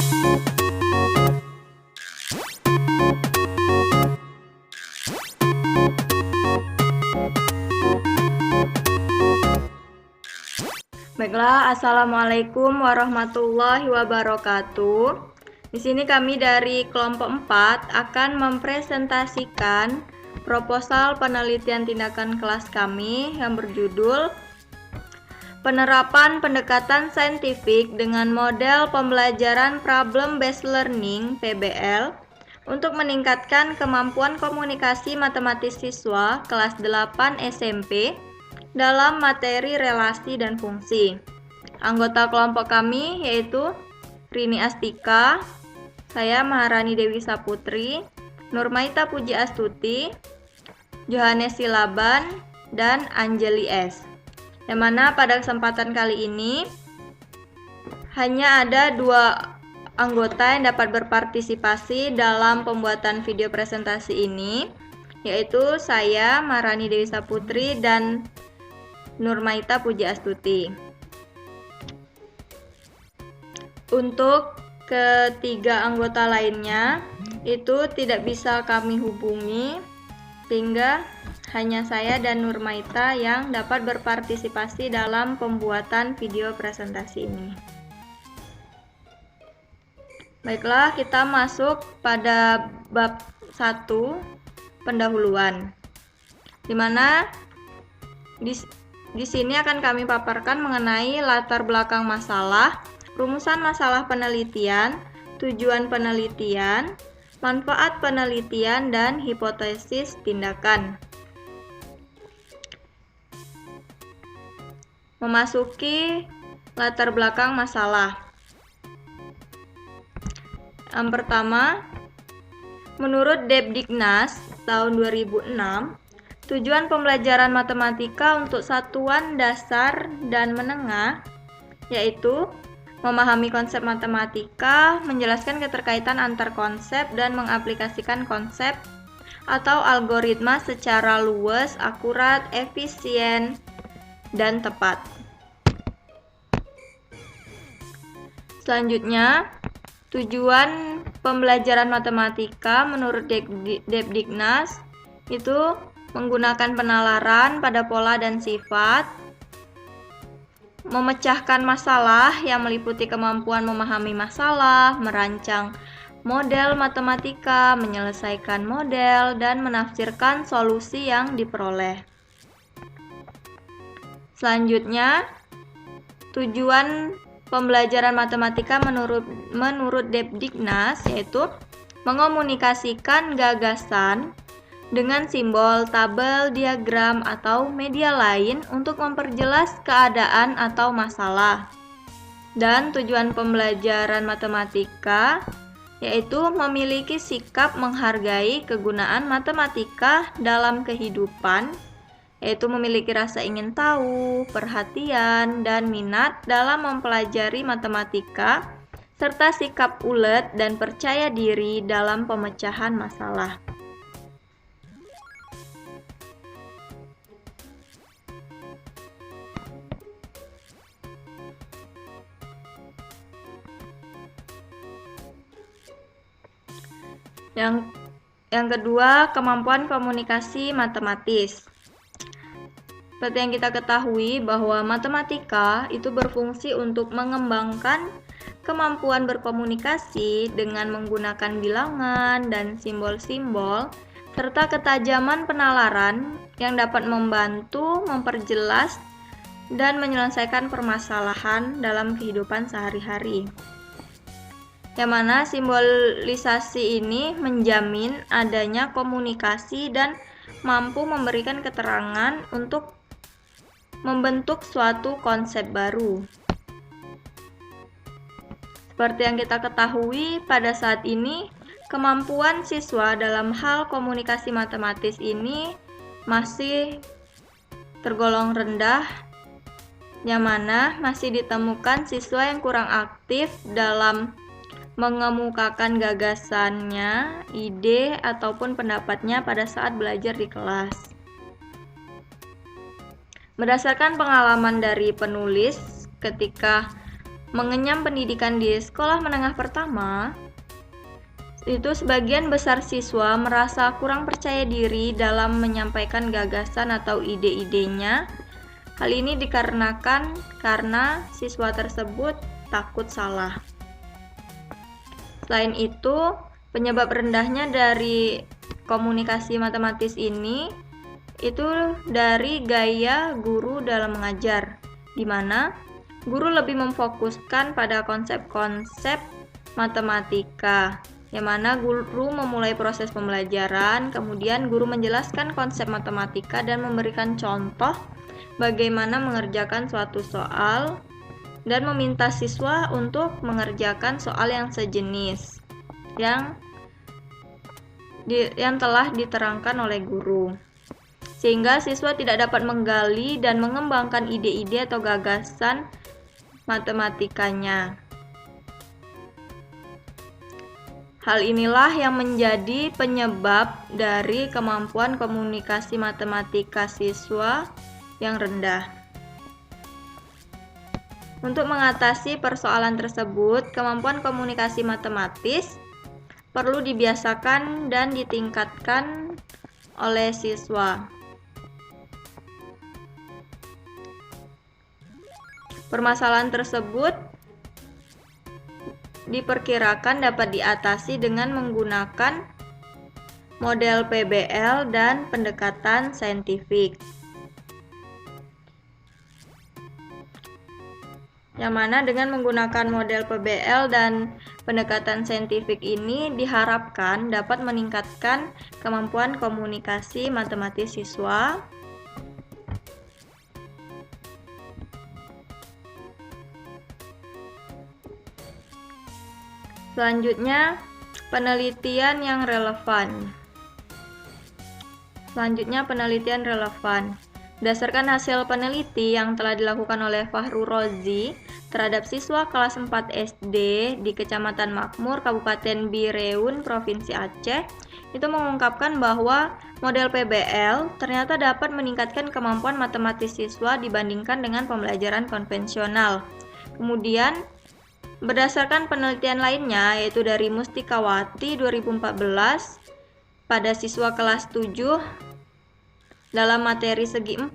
Baiklah, Assalamualaikum warahmatullahi wabarakatuh. Di sini kami dari kelompok 4 akan mempresentasikan proposal penelitian tindakan kelas kami yang berjudul Penerapan Pendekatan Saintifik dengan Model Pembelajaran Problem Based Learning (PBL) untuk meningkatkan kemampuan komunikasi matematis siswa kelas 8 SMP dalam materi relasi dan fungsi. Anggota kelompok kami yaitu Rini Astika, saya Maharani Dewi Saputri, Nurmaita Puji Astuti, Johannes Silaban, dan Anjeli S. Yang mana pada kesempatan kali ini hanya ada 2 anggota yang dapat berpartisipasi dalam pembuatan video presentasi ini, yaitu saya Maharani Dewi Saputri dan Nurmaita Puji Astuti. Untuk ketiga anggota lainnya itu tidak bisa kami hubungi, sehingga hanya saya dan Nurmaita yang dapat berpartisipasi dalam pembuatan video presentasi ini. Baiklah, kita masuk pada bab 1, pendahuluan, di mana di sini akan kami paparkan mengenai latar belakang masalah, rumusan masalah penelitian, tujuan penelitian, manfaat penelitian, dan hipotesis tindakan. Memasuki latar belakang masalah. Yang pertama, menurut Debdiknas tahun 2006, tujuan pembelajaran matematika untuk satuan dasar dan menengah yaitu memahami konsep matematika, menjelaskan keterkaitan antar konsep, dan mengaplikasikan konsep atau algoritma secara luas, akurat, efisien, dan tepat. Selanjutnya, tujuan pembelajaran matematika menurut Debdiknas itu menggunakan penalaran pada pola dan sifat, memecahkan masalah yang meliputi kemampuan memahami masalah, merancang model matematika, menyelesaikan model, dan menafsirkan solusi yang diperoleh. Selanjutnya, tujuan pembelajaran matematika menurut Debdiknas yaitu mengomunikasikan gagasan dengan simbol, tabel, diagram, atau media lain untuk memperjelas keadaan atau masalah. Dan tujuan pembelajaran matematika yaitu memiliki sikap menghargai kegunaan matematika dalam kehidupan, yaitu memiliki rasa ingin tahu, perhatian, dan minat dalam mempelajari matematika, serta sikap ulet dan percaya diri dalam pemecahan masalah. Yang kedua, kemampuan komunikasi matematis. Seperti yang kita ketahui bahwa matematika itu berfungsi untuk mengembangkan kemampuan berkomunikasi dengan menggunakan bilangan dan simbol-simbol, serta ketajaman penalaran yang dapat membantu memperjelas dan menyelesaikan permasalahan dalam kehidupan sehari-hari. Yang mana simbolisasi ini menjamin adanya komunikasi dan mampu memberikan keterangan untuk membentuk suatu konsep baru. Seperti yang kita ketahui, pada saat ini kemampuan siswa dalam hal komunikasi matematis ini masih tergolong rendah, yang mana masih ditemukan siswa yang kurang aktif dalam mengemukakan gagasannya, ide, ataupun pendapatnya pada saat belajar di kelas. Berdasarkan pengalaman dari penulis ketika mengenyam pendidikan di sekolah menengah pertama, itu sebagian besar siswa merasa kurang percaya diri dalam menyampaikan gagasan atau ide-idenya. Hal ini dikarenakan karena siswa tersebut takut salah. Selain itu, penyebab rendahnya dari komunikasi matematis ini itu dari gaya guru dalam mengajar, di mana guru lebih memfokuskan pada konsep-konsep matematika, yang mana guru memulai proses pembelajaran, kemudian guru menjelaskan konsep matematika dan memberikan contoh bagaimana mengerjakan suatu soal dan meminta siswa untuk mengerjakan soal yang sejenis yang telah diterangkan oleh guru, sehingga siswa tidak dapat menggali dan mengembangkan ide-ide atau gagasan matematikanya. Hal inilah yang menjadi penyebab dari kemampuan komunikasi matematika siswa yang rendah. Untuk mengatasi persoalan tersebut, kemampuan komunikasi matematis perlu dibiasakan dan ditingkatkan oleh siswa. Permasalahan tersebut diperkirakan dapat diatasi dengan menggunakan model PBL dan pendekatan saintifik. Yang mana dengan menggunakan model PBL dan pendekatan saintifik ini diharapkan dapat meningkatkan kemampuan komunikasi matematis siswa, Selanjutnya, penelitian yang relevan. Berdasarkan hasil peneliti yang telah dilakukan oleh Fahru Rozi terhadap siswa kelas 4 SD di Kecamatan Makmur, Kabupaten Bireun, Provinsi Aceh, itu mengungkapkan bahwa model PBL ternyata dapat meningkatkan kemampuan matematis siswa dibandingkan dengan pembelajaran konvensional. Kemudian, berdasarkan penelitian lainnya, yaitu dari Mustikawati 2014 pada siswa kelas 7 dalam materi segi 4,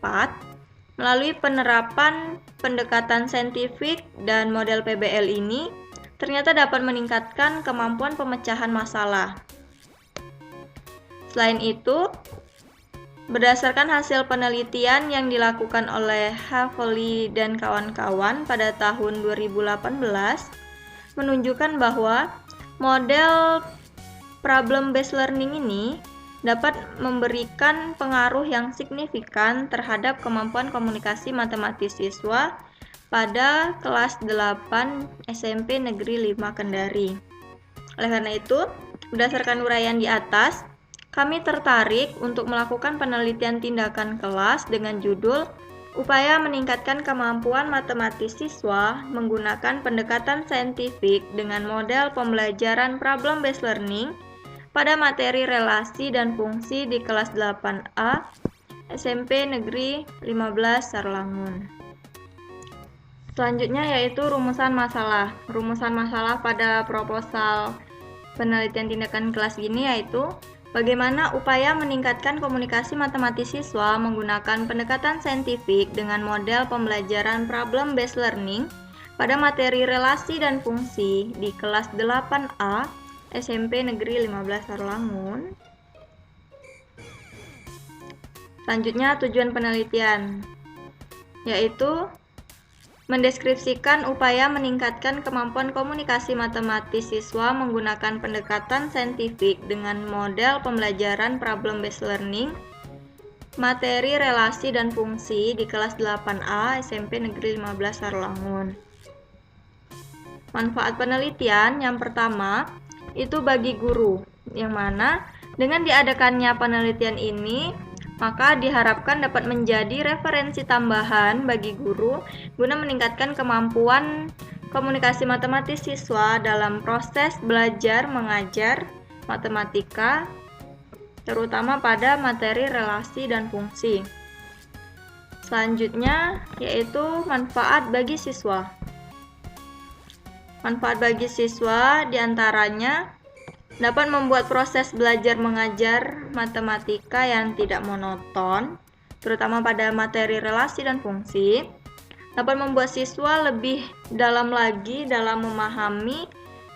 melalui penerapan pendekatan saintifik dan model PBL ini, ternyata dapat meningkatkan kemampuan pemecahan masalah. Selain itu, berdasarkan hasil penelitian yang dilakukan oleh Haveli dan kawan-kawan pada tahun 2018, menunjukkan bahwa model problem-based learning ini dapat memberikan pengaruh yang signifikan terhadap kemampuan komunikasi matematis siswa pada kelas 8 SMP Negeri 5 Kendari. Oleh karena itu, berdasarkan uraian di atas, kami tertarik untuk melakukan penelitian tindakan kelas dengan judul Upaya Meningkatkan Kemampuan Matematis Siswa Menggunakan Pendekatan Saintifik dengan Model Pembelajaran Problem-Based Learning pada materi relasi dan fungsi di kelas 8A SMP Negeri 15 Sarlangun. Selanjutnya yaitu rumusan masalah. Rumusan masalah pada proposal penelitian tindakan kelas ini yaitu bagaimana upaya meningkatkan komunikasi matematis siswa menggunakan pendekatan saintifik dengan model pembelajaran problem-based learning pada materi relasi dan fungsi di kelas 8A SMP Negeri 15 Sarlangun. Selanjutnya tujuan penelitian, yaitu mendeskripsikan upaya meningkatkan kemampuan komunikasi matematis siswa menggunakan pendekatan saintifik dengan model pembelajaran problem-based learning, materi relasi dan fungsi di kelas 8A SMP Negeri 15 Sarlangun. Manfaat penelitian yang pertama itu bagi guru, yang mana dengan diadakannya penelitian ini maka diharapkan dapat menjadi referensi tambahan bagi guru guna meningkatkan kemampuan komunikasi matematis siswa dalam proses belajar mengajar matematika, terutama pada materi relasi dan fungsi. Selanjutnya yaitu manfaat bagi siswa. Manfaat bagi siswa diantaranya dapat membuat proses belajar mengajar matematika yang tidak monoton, terutama pada materi relasi dan fungsi. Dapat membuat siswa lebih dalam lagi dalam memahami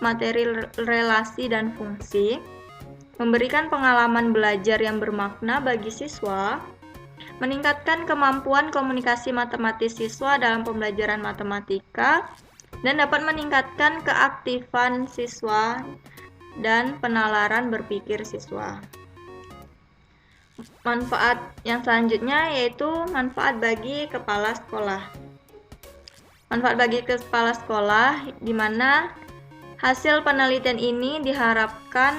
materi relasi dan fungsi. Memberikan pengalaman belajar yang bermakna bagi siswa. Meningkatkan kemampuan komunikasi matematis siswa dalam pembelajaran matematika. Dan dapat meningkatkan keaktifan siswa dan penalaran berpikir siswa. Manfaat yang selanjutnya yaitu manfaat bagi kepala sekolah. Manfaat bagi kepala sekolah di mana hasil penelitian ini diharapkan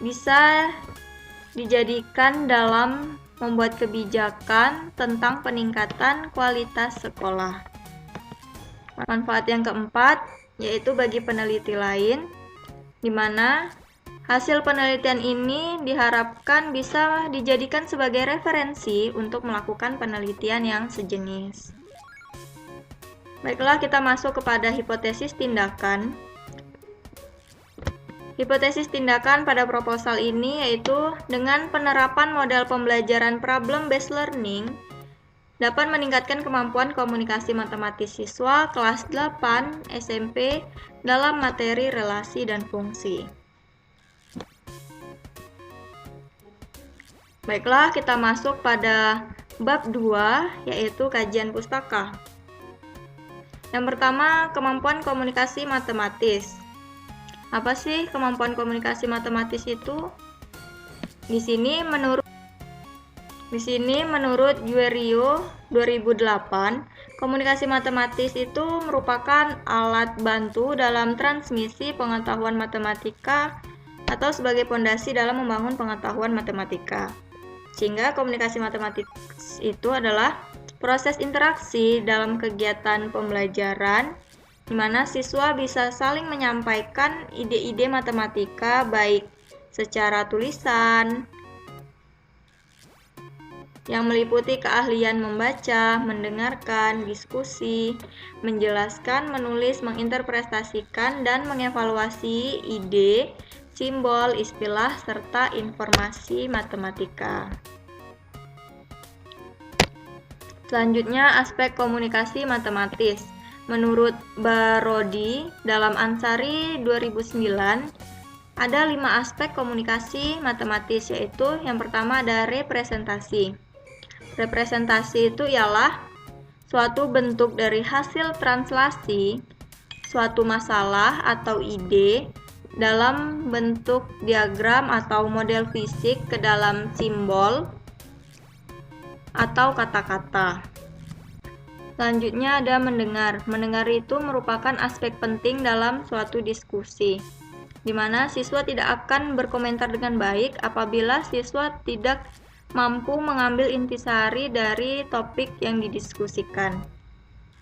bisa dijadikan dalam membuat kebijakan tentang peningkatan kualitas sekolah. Manfaat yang keempat yaitu bagi peneliti lain, di mana hasil penelitian ini diharapkan bisa dijadikan sebagai referensi untuk melakukan penelitian yang sejenis. Baiklah, kita masuk kepada hipotesis tindakan. Hipotesis tindakan pada proposal ini yaitu dengan penerapan model pembelajaran problem-based learning dapat meningkatkan kemampuan komunikasi matematis siswa kelas 8 SMP dalam materi relasi dan fungsi. Baiklah, kita masuk pada bab 2 yaitu kajian pustaka. Yang pertama, kemampuan komunikasi matematis. Apa sih kemampuan komunikasi matematis itu? Di sini menurut Juerio 2008, komunikasi matematis itu merupakan alat bantu dalam transmisi pengetahuan matematika atau sebagai pondasi dalam membangun pengetahuan matematika. Sehingga komunikasi matematis itu adalah proses interaksi dalam kegiatan pembelajaran di mana siswa bisa saling menyampaikan ide-ide matematika baik secara tulisan yang meliputi keahlian membaca, mendengarkan, diskusi, menjelaskan, menulis, menginterpretasikan, dan mengevaluasi ide, simbol, istilah, serta informasi matematika. Selanjutnya, aspek komunikasi matematis. Menurut Barodi dalam Ansari 2009, ada 5 aspek komunikasi matematis, yaitu yang pertama ada representasi. Representasi itu ialah suatu bentuk dari hasil translasi suatu masalah atau ide dalam bentuk diagram atau model fisik ke dalam simbol atau kata-kata. Selanjutnya ada mendengar. Mendengar itu merupakan aspek penting dalam suatu diskusi, di mana siswa tidak akan berkomentar dengan baik apabila siswa tidak mampu mengambil intisari dari topik yang didiskusikan.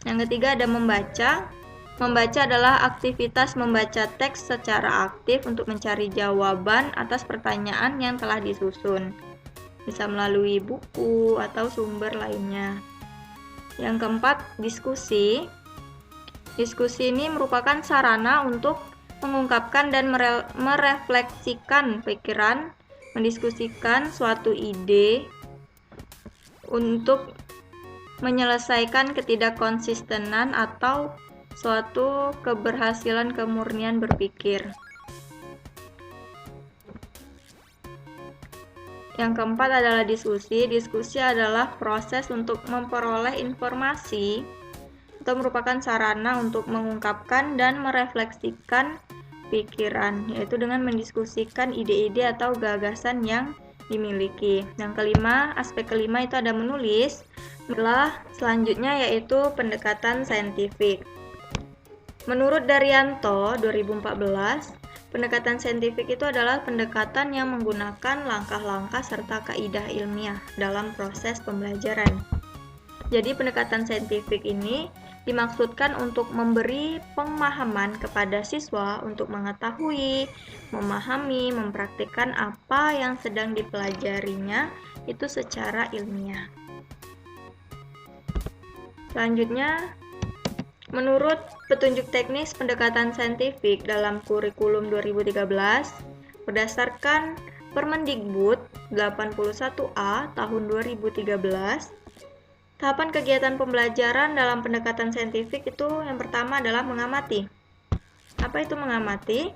Yang ketiga ada membaca. Membaca adalah aktivitas membaca teks secara aktif untuk mencari jawaban atas pertanyaan yang telah disusun. Bisa melalui buku atau sumber lainnya. Yang keempat, diskusi. Diskusi ini merupakan sarana untuk mengungkapkan dan merefleksikan pikiran, mendiskusikan suatu ide untuk menyelesaikan ketidakkonsistenan atau suatu keberhasilan kemurnian berpikir. Yang keempat adalah diskusi. Diskusi adalah proses untuk memperoleh informasi atau merupakan sarana untuk mengungkapkan dan merefleksikan pikiran, yaitu dengan mendiskusikan ide-ide atau gagasan yang dimiliki. Yang kelima, aspek kelima itu ada menulis. Selanjutnya yaitu pendekatan saintifik. Menurut Daryanto 2014, pendekatan saintifik itu adalah pendekatan yang menggunakan langkah-langkah serta kaidah ilmiah dalam proses pembelajaran. Jadi pendekatan saintifik ini dimaksudkan untuk memberi pemahaman kepada siswa untuk mengetahui, memahami, mempraktikkan apa yang sedang dipelajarinya itu secara ilmiah. Selanjutnya, Menurut petunjuk teknis pendekatan saintifik dalam kurikulum 2013, berdasarkan Permendikbud 81A tahun 2013, tahapan kegiatan pembelajaran dalam pendekatan saintifik itu yang pertama adalah mengamati. Apa itu mengamati?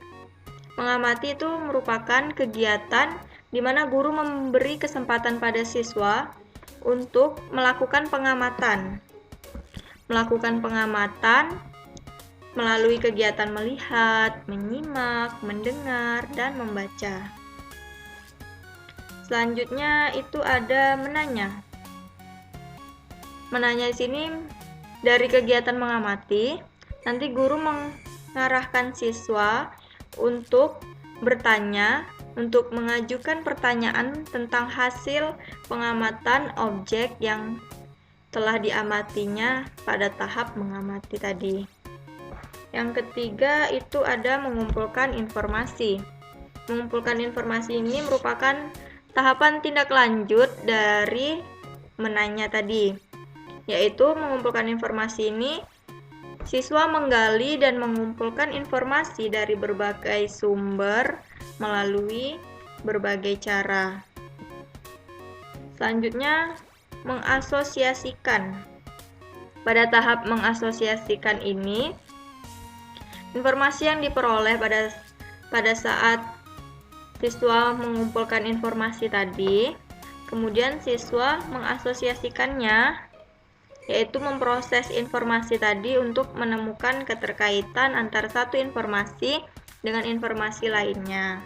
Mengamati itu merupakan kegiatan di mana guru memberi kesempatan pada siswa untuk melakukan pengamatan. Melakukan pengamatan melalui kegiatan melihat, menyimak, mendengar, dan membaca. Selanjutnya itu ada menanya. Menanya di sini dari kegiatan mengamati, nanti guru mengarahkan siswa untuk bertanya, untuk mengajukan pertanyaan tentang hasil pengamatan objek yang telah diamatinya pada tahap mengamati tadi. Yang ketiga itu ada mengumpulkan informasi. Mengumpulkan informasi ini merupakan tahapan tindak lanjut dari menanya tadi, yaitu mengumpulkan informasi ini siswa menggali dan mengumpulkan informasi dari berbagai sumber melalui berbagai cara. Selanjutnya, mengasosiasikan. Pada tahap mengasosiasikan ini, informasi yang diperoleh pada saat siswa mengumpulkan informasi tadi, kemudian siswa mengasosiasikannya, yaitu memproses informasi tadi untuk menemukan keterkaitan antara satu informasi dengan informasi lainnya.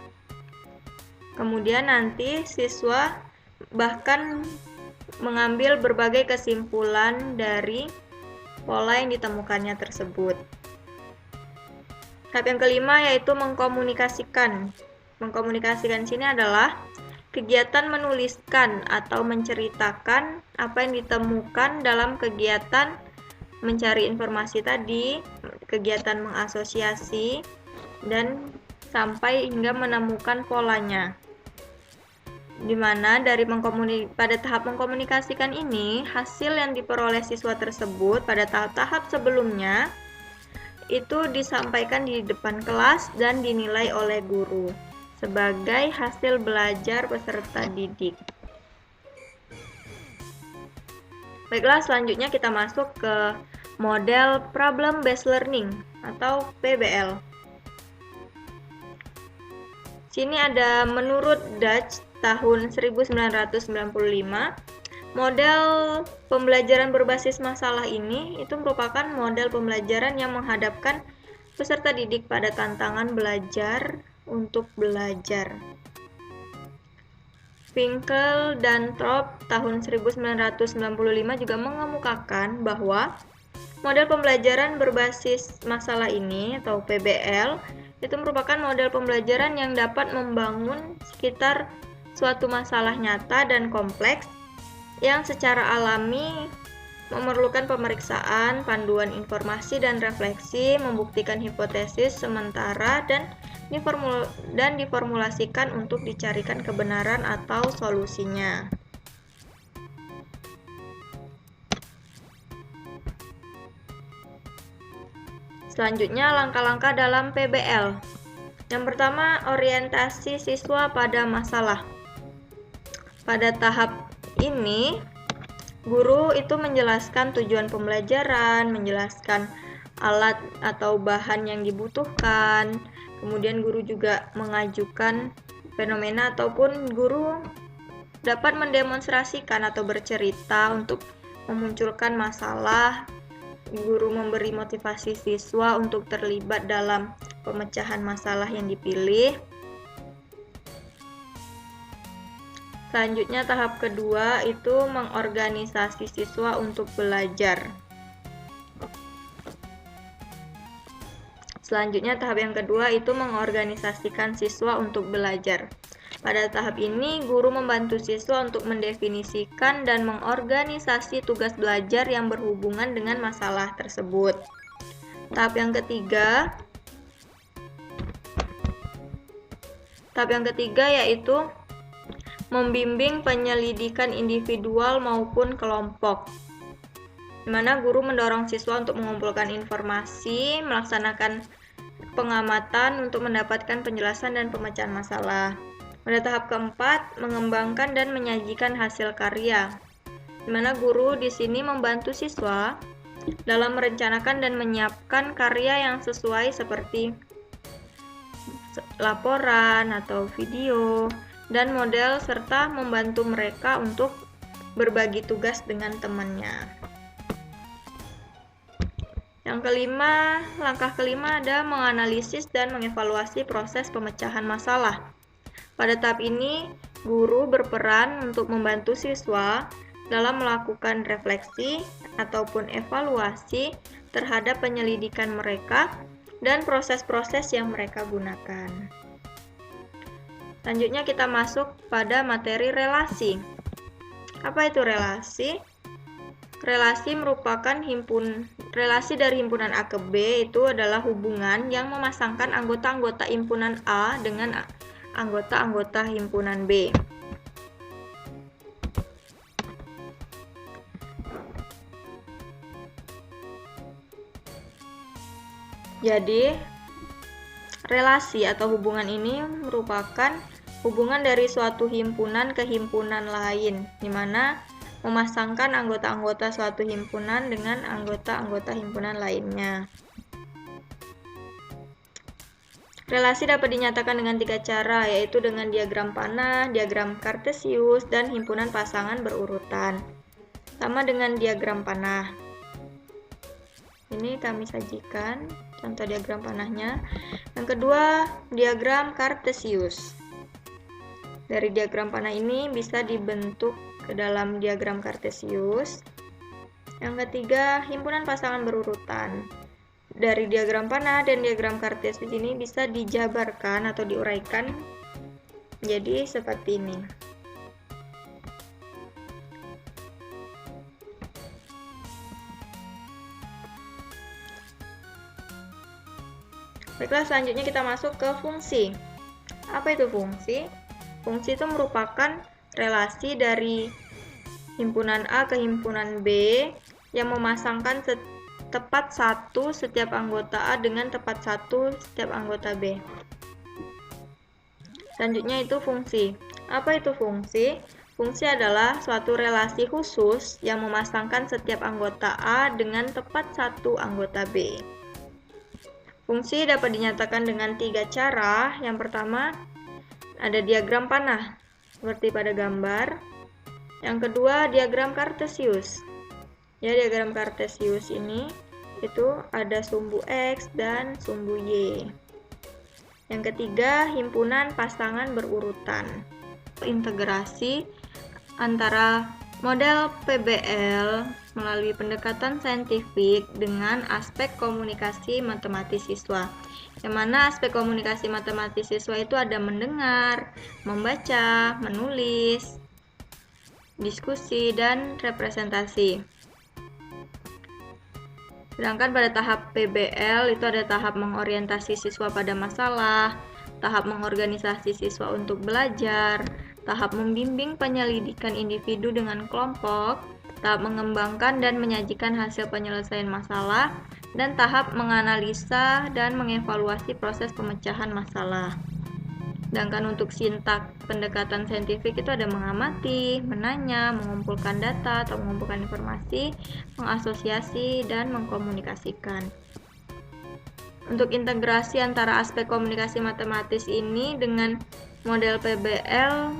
Kemudian nanti siswa bahkan mengambil berbagai kesimpulan dari pola yang ditemukannya tersebut. Tahap yang kelima yaitu mengkomunikasikan. Mengkomunikasikan sini adalah kegiatan menuliskan atau menceritakan apa yang ditemukan dalam kegiatan mencari informasi tadi, kegiatan mengasosiasi, dan sampai hingga menemukan polanya. Di mana pada tahap mengkomunikasikan ini, hasil yang diperoleh siswa tersebut pada tahap-tahap sebelumnya itu disampaikan di depan kelas dan dinilai oleh guru sebagai hasil belajar peserta didik. Baiklah, selanjutnya kita masuk ke model Problem Based Learning atau PBL. Sini ada menurut Dutch tahun 1995, model pembelajaran berbasis masalah ini itu merupakan model pembelajaran yang menghadapkan peserta didik pada tantangan belajar untuk belajar. Finkel dan Thorpe tahun 1995 juga mengemukakan bahwa model pembelajaran berbasis masalah ini atau PBL itu merupakan model pembelajaran yang dapat membangun sekitar suatu masalah nyata dan kompleks yang secara alami memerlukan pemeriksaan, panduan informasi dan refleksi, membuktikan hipotesis sementara dan diformulasikan untuk dicarikan kebenaran atau solusinya. Selanjutnya, langkah-langkah dalam PBL. Yang pertama, orientasi siswa pada masalah. Pada tahap ini, guru itu menjelaskan tujuan pembelajaran, menjelaskan alat atau bahan yang dibutuhkan. Kemudian guru juga mengajukan fenomena ataupun guru dapat mendemonstrasikan atau bercerita untuk memunculkan masalah. Guru memberi motivasi siswa untuk terlibat dalam pemecahan masalah yang dipilih. Selanjutnya tahap kedua itu mengorganisasi siswa untuk belajar. Selanjutnya tahap yang kedua itu mengorganisasikan siswa untuk belajar. Pada tahap ini guru membantu siswa untuk mendefinisikan dan mengorganisasi tugas belajar yang berhubungan dengan masalah tersebut. Tahap yang ketiga yaitu membimbing penyelidikan individual maupun kelompok. di mana guru mendorong siswa untuk mengumpulkan informasi, melaksanakan pengamatan untuk mendapatkan penjelasan dan pemecahan masalah. Pada tahap keempat, mengembangkan dan menyajikan hasil karya, di mana guru di sini membantu siswa dalam merencanakan dan menyiapkan karya yang sesuai seperti laporan atau video dan model, serta membantu mereka untuk berbagi tugas dengan temannya. Yang kelima, langkah kelima ada menganalisis dan mengevaluasi proses pemecahan masalah. Pada tahap ini, guru berperan untuk membantu siswa dalam melakukan refleksi ataupun evaluasi terhadap penyelidikan mereka dan proses-proses yang mereka gunakan. Selanjutnya kita masuk pada materi relasi. Apa itu relasi? Relasi merupakan relasi dari himpunan A ke B, itu adalah hubungan yang memasangkan anggota-anggota himpunan A dengan anggota-anggota himpunan B. Jadi, relasi atau hubungan ini merupakan hubungan dari suatu himpunan ke himpunan lain, di mana memasangkan anggota-anggota suatu himpunan dengan anggota-anggota himpunan lainnya. Relasi dapat dinyatakan dengan 3 cara, yaitu dengan diagram panah, diagram kartesius, dan himpunan pasangan berurutan. Sama dengan diagram panah. Ini kami sajikan contoh diagram panahnya. Yang kedua, diagram kartesius. Dari diagram panah ini bisa dibentuk ke dalam diagram kartesius. Yang ketiga, himpunan pasangan berurutan. Dari diagram panah dan diagram kartesius ini bisa dijabarkan atau diuraikan jadi seperti ini. Baiklah, selanjutnya kita masuk ke fungsi. Apa itu fungsi? Fungsi itu merupakan relasi dari himpunan A ke himpunan B yang memasangkan tepat satu setiap anggota A dengan tepat satu setiap anggota B. Selanjutnya itu fungsi. Apa itu fungsi? Fungsi adalah suatu relasi khusus yang memasangkan setiap anggota A dengan tepat satu anggota B. Fungsi dapat dinyatakan dengan 3 cara. Yang pertama, ada diagram panah, seperti pada gambar. Yang kedua, diagram kartesius. Ya, diagram kartesius ini itu ada sumbu X dan sumbu Y. Yang ketiga, himpunan pasangan berurutan. Integrasi antara model PBL melalui pendekatan saintifik dengan aspek komunikasi matematis siswa. Yang mana aspek komunikasi matematis siswa itu ada mendengar, membaca, menulis, diskusi, dan representasi. Sedangkan pada tahap PBL itu ada tahap mengorientasi siswa pada masalah, tahap mengorganisasi siswa untuk belajar, tahap membimbing penyelidikan individu dengan kelompok, tahap mengembangkan dan menyajikan hasil penyelesaian masalah, dan tahap menganalisa dan mengevaluasi proses pemecahan masalah. Sedangkan untuk sintak pendekatan saintifik itu ada mengamati, menanya, mengumpulkan data atau mengumpulkan informasi, mengasosiasi, dan mengkomunikasikan. Untuk integrasi antara aspek komunikasi matematis ini dengan model PBL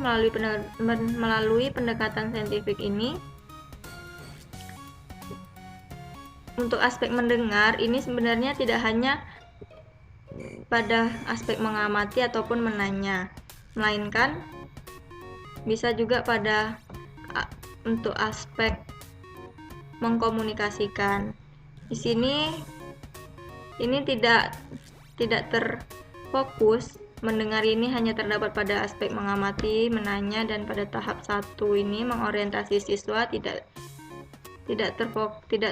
melalui pendekatan saintifik ini, untuk aspek mendengar ini sebenarnya tidak hanya pada aspek mengamati ataupun menanya, melainkan bisa juga pada untuk aspek mengkomunikasikan. Di sini ini tidak terfokus. Mendengar ini hanya terdapat pada aspek mengamati, menanya, dan pada tahap 1 ini mengorientasi siswa tidak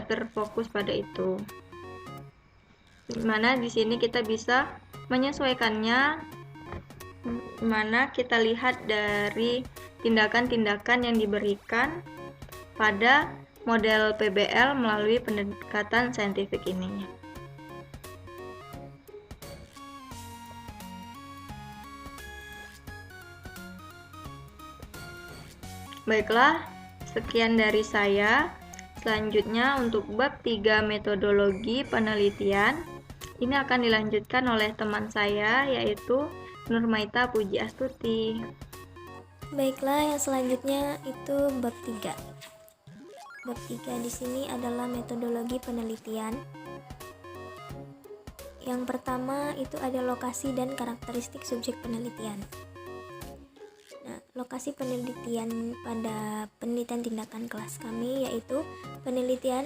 terfokus pada itu. Dimana di sini kita bisa menyesuaikannya, dimana kita lihat dari tindakan-tindakan yang diberikan pada model PBL melalui pendekatan saintifik ini. Baiklah, sekian dari saya. Selanjutnya untuk bab 3 metodologi penelitian, ini akan dilanjutkan oleh teman saya yaitu Nurmaita Puji Astuti. Baiklah, yang selanjutnya itu bab 3. Bab 3 di sini adalah metodologi penelitian. Yang pertama itu ada lokasi dan karakteristik subjek penelitian. Nah, lokasi penelitian pada penelitian tindakan kelas kami yaitu penelitian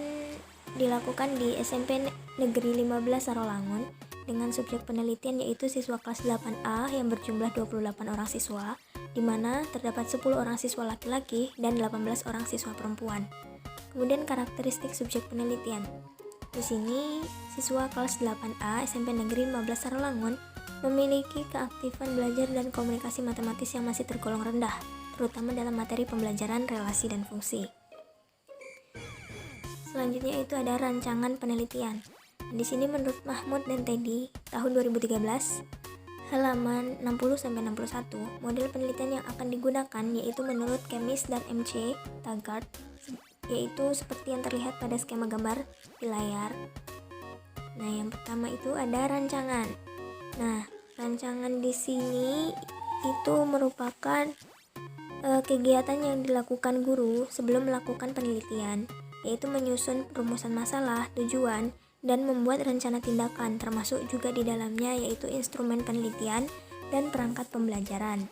dilakukan di SMP Negeri 15 Sarolangun dengan subjek penelitian yaitu siswa kelas 8A yang berjumlah 28 orang siswa, di mana terdapat 10 orang siswa laki-laki dan 18 orang siswa perempuan. Kemudian karakteristik subjek penelitian. Di sini siswa kelas 8A SMP Negeri 15 Sarolangun memiliki keaktifan belajar dan komunikasi matematis yang masih tergolong rendah, terutama dalam materi pembelajaran relasi dan fungsi. Selanjutnya itu ada rancangan penelitian. Di sini menurut Mahmud dan Teddy tahun 2013 halaman 60-61, model penelitian yang akan digunakan yaitu menurut Kemis dan MC Taggart, yaitu seperti yang terlihat pada skema gambar di layar. Nah, yang pertama itu ada rancangan. Nah, rancangan di sini itu merupakan kegiatan yang dilakukan guru sebelum melakukan penelitian, yaitu menyusun rumusan masalah, tujuan, dan membuat rencana tindakan, termasuk juga di dalamnya yaitu instrumen penelitian dan perangkat pembelajaran.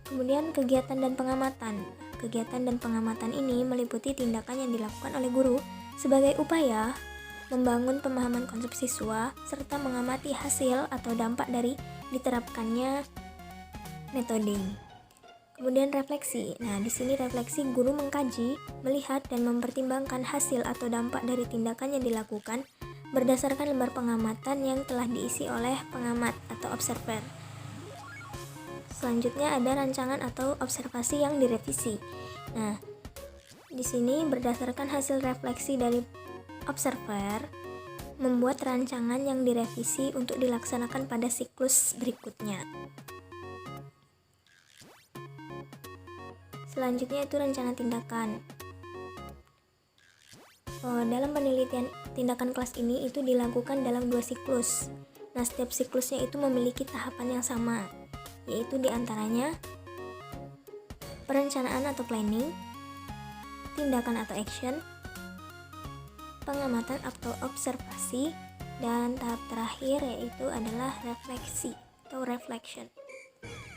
Kemudian kegiatan dan pengamatan. Kegiatan dan pengamatan ini meliputi tindakan yang dilakukan oleh guru sebagai upaya membangun pemahaman konsep siswa serta mengamati hasil atau dampak dari diterapkannya metode. Kemudian refleksi. Nah, di sini refleksi guru mengkaji, melihat dan mempertimbangkan hasil atau dampak dari tindakan yang dilakukan berdasarkan lembar pengamatan yang telah diisi oleh pengamat atau observer. Selanjutnya ada rancangan atau observasi yang direvisi. Nah, di sini berdasarkan hasil refleksi dari observer, membuat rancangan yang direvisi untuk dilaksanakan pada siklus berikutnya. Selanjutnya itu rencana tindakan. Dalam penelitian tindakan kelas ini itu dilakukan dalam 2 siklus. Nah, setiap siklusnya itu memiliki tahapan yang sama, yaitu diantaranya perencanaan atau planning, tindakan atau action, pengamatan atau observasi, dan tahap terakhir yaitu adalah refleksi atau reflection.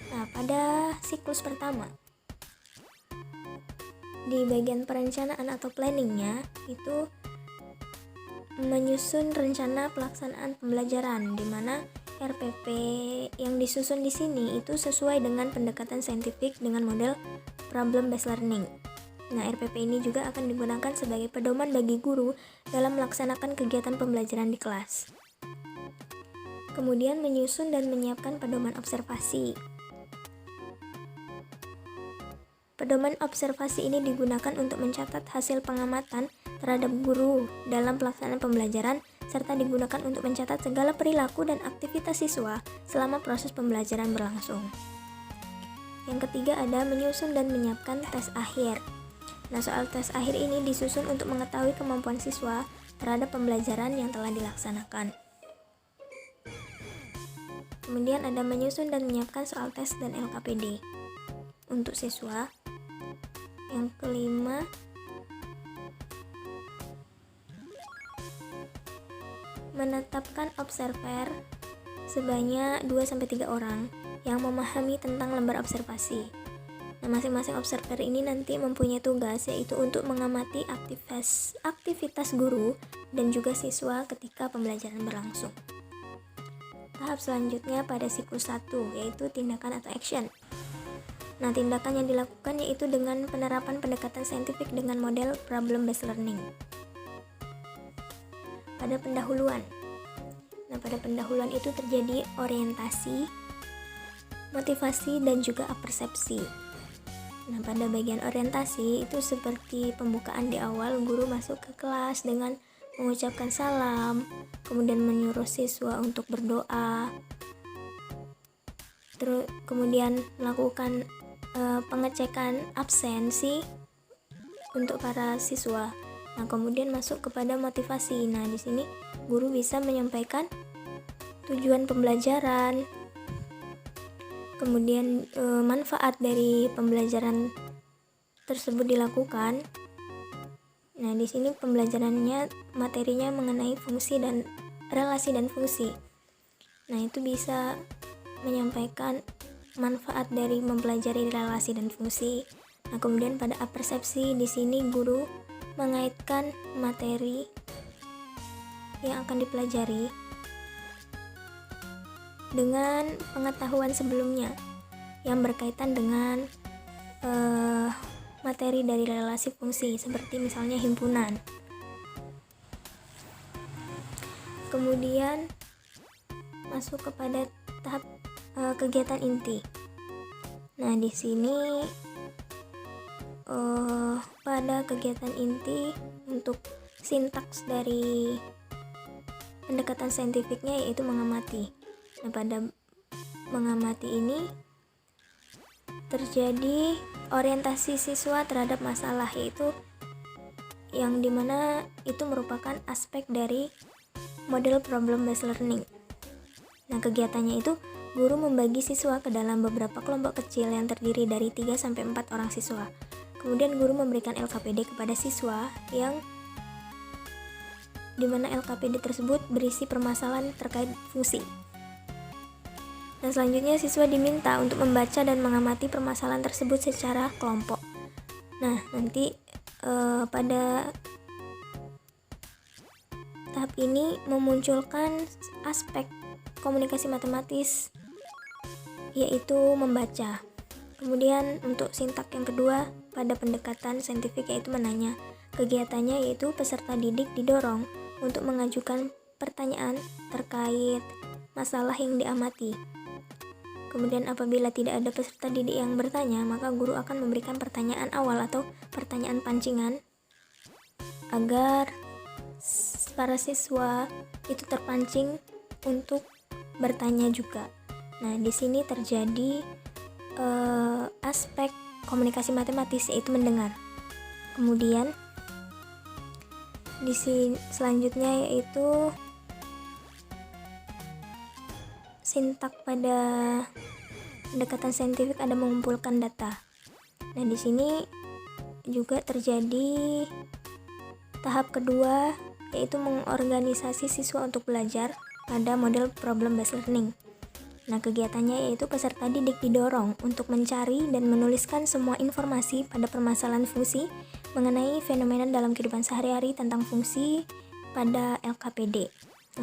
Nah, pada siklus pertama di bagian perencanaan atau planningnya itu menyusun rencana pelaksanaan pembelajaran, di mana RPP yang disusun di sini itu sesuai dengan pendekatan saintifik dengan model problem based learning. Nah, RPP ini juga akan digunakan sebagai pedoman bagi guru dalam melaksanakan kegiatan pembelajaran di kelas. Kemudian menyusun dan menyiapkan pedoman observasi. Pedoman observasi ini digunakan untuk mencatat hasil pengamatan terhadap guru dalam pelaksanaan pembelajaran serta digunakan untuk mencatat segala perilaku dan aktivitas siswa selama proses pembelajaran berlangsung. Yang ketiga ada menyusun dan menyiapkan tes akhir. Nah, soal tes akhir ini disusun untuk mengetahui kemampuan siswa terhadap pembelajaran yang telah dilaksanakan. Kemudian ada menyusun dan menyiapkan soal tes dan LKPD untuk siswa. Yang kelima, menetapkan observer sebanyak 2-3 orang yang memahami tentang lembar observasi. Nah, masing-masing observer ini nanti mempunyai tugas yaitu untuk mengamati aktivitas guru dan juga siswa ketika pembelajaran berlangsung. Tahap selanjutnya pada siklus 1 yaitu tindakan atau action. Nah, tindakan yang dilakukan yaitu dengan penerapan pendekatan saintifik dengan model problem based learning. Pada pendahuluan. Nah, pada pendahuluan itu terjadi orientasi, motivasi, dan juga persepsi. Nah, pada bagian orientasi itu seperti pembukaan di awal, guru masuk ke kelas dengan mengucapkan salam, kemudian menyuruh siswa untuk berdoa, terus kemudian melakukan pengecekan absensi untuk para siswa. Nah, kemudian masuk kepada motivasi. Nah, di sini guru bisa menyampaikan tujuan pembelajaran, kemudian manfaat dari pembelajaran tersebut dilakukan. Nah, di sini pembelajarannya materinya mengenai fungsi dan relasi dan fungsi. Nah, itu bisa menyampaikan manfaat dari mempelajari relasi dan fungsi. Nah, kemudian pada persepsi di sini guru mengaitkan materi yang akan dipelajari dengan pengetahuan sebelumnya yang berkaitan dengan materi dari relasi fungsi, seperti misalnya himpunan. Kemudian masuk kepada tahap kegiatan inti. Nah, di sini pada kegiatan inti untuk sintaks dari pendekatan saintifiknya yaitu mengamati. Nah, pada mengamati ini terjadi orientasi siswa terhadap masalah, yaitu yang dimana itu merupakan aspek dari model problem based learning. Nah, kegiatannya itu guru membagi siswa ke dalam beberapa kelompok kecil yang terdiri dari 3-4 orang siswa. Kemudian guru memberikan LKPD kepada siswa yang dimana LKPD tersebut berisi permasalahan terkait fungsi. Dan selanjutnya siswa diminta untuk membaca dan mengamati permasalahan tersebut secara kelompok. Nah, nanti pada tahap ini memunculkan aspek komunikasi matematis, yaitu membaca. Kemudian untuk sintak yang kedua pada pendekatan saintifik yaitu menanya. Kegiatannya yaitu peserta didik didorong untuk mengajukan pertanyaan terkait masalah yang diamati. Kemudian apabila tidak ada peserta didik yang bertanya, maka guru akan memberikan pertanyaan awal atau pertanyaan pancingan agar para siswa itu terpancing untuk bertanya juga. Nah, di sini terjadi aspek komunikasi matematis yaitu mendengar. Kemudian di sini selanjutnya yaitu sintak pada pendekatan saintifik ada mengumpulkan data. Nah, di sini juga terjadi tahap kedua yaitu mengorganisasi siswa untuk belajar pada model problem based learning. Nah, kegiatannya yaitu peserta didik didorong untuk mencari dan menuliskan semua informasi pada permasalahan fungsi mengenai fenomena dalam kehidupan sehari-hari tentang fungsi pada LKPD.